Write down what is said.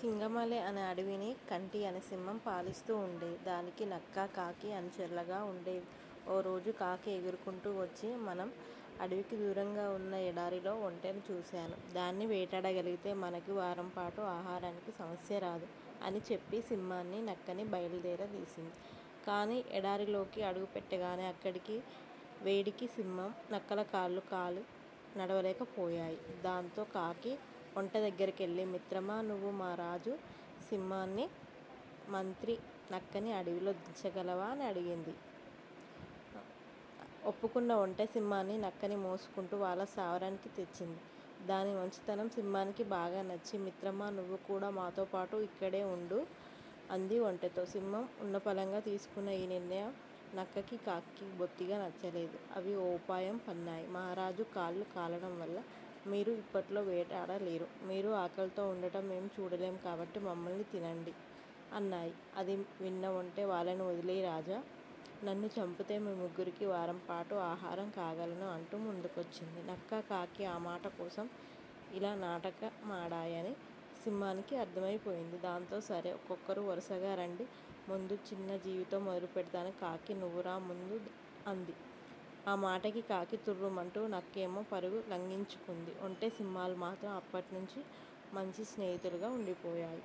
సింగమలై అనే అడవిని కంటి అనే సింహం పాలిస్తూ ఉండేది. దానికి నక్క, కాకి అనుచరులుగా ఉండేవి. ఓ రోజు కాకి ఎగురుకుంటూ వచ్చి, మనం అడవికి దూరంగా ఉన్న ఎడారిలో ఒంటెను చూశాను. దాన్ని వేటాడగలిగితే మనకి వారంపాటు ఆహారానికి సమస్య రాదు అని చెప్పి సింహాన్ని, నక్కని బయలుదేరదీసింది. కానీ ఎడారిలోకి అడుగుపెట్టగానే అక్కడికి వేడికి సింహం, నక్కల కాళ్ళు నడవలేకపోయాయి. దాంతో కాకి ఒంటె దగ్గరికెళ్ళి, మిత్రమా, నువ్వు మా రాజు సింహాన్ని, మంత్రి నక్కని అడవిలో దించగలవా అని అడిగింది. ఒప్పుకున్న ఒంటె సింహాన్ని, నక్కని మోసుకుంటూ వాళ్ళ స్థావరానికి తెచ్చింది. దాని మంచితనం సింహానికి బాగా నచ్చి, మిత్రమా, నువ్వు కూడా మాతో పాటు ఇక్కడే ఉండు అంది ఒంటెతో. సింహం ఉన్నపళంగా తీసుకున్న ఈ నిర్ణయం నక్కకి, కాకికి బొత్తిగా నచ్చలేదు. అవి ఓ ఉపాయం పన్నాయి. మహారాజు కాళ్ళు కాలడం వల్ల మీరు ఇప్పట్లో వేటాడలేరు. మీరు ఆకలితో ఉండటం మేము చూడలేం కాబట్టి మమ్మల్ని తినండి అన్నాయి. అది విన్న ఒంటె, వాళ్ళని వదిలేయ్ రాజా, నన్ను చంపితే మీ ముగ్గురికి వారంపాటు ఆహారం కాగలను అంటూ ముందుకొచ్చింది. నక్క, కాకి ఆ మాట కోసం ఇలా నాటకమాడాయని సింహానికి అర్థమైపోయింది. దాంతో సరే, ఒక్కొక్కరు వరుసగా రండి, ముందు చిన్న జీవితో మొదలు పెడతాను. కాకి, నువ్వురా ముందు అంది. ఆ మాటకి కాకి తుర్రుమంటూ, నక్కేమో పరుగు లంఘించుకుంది. ఒంటె, సింహాలు మాత్రం అప్పట్నుంచి మంచి స్నేహితులుగా ఉండిపోయాయి.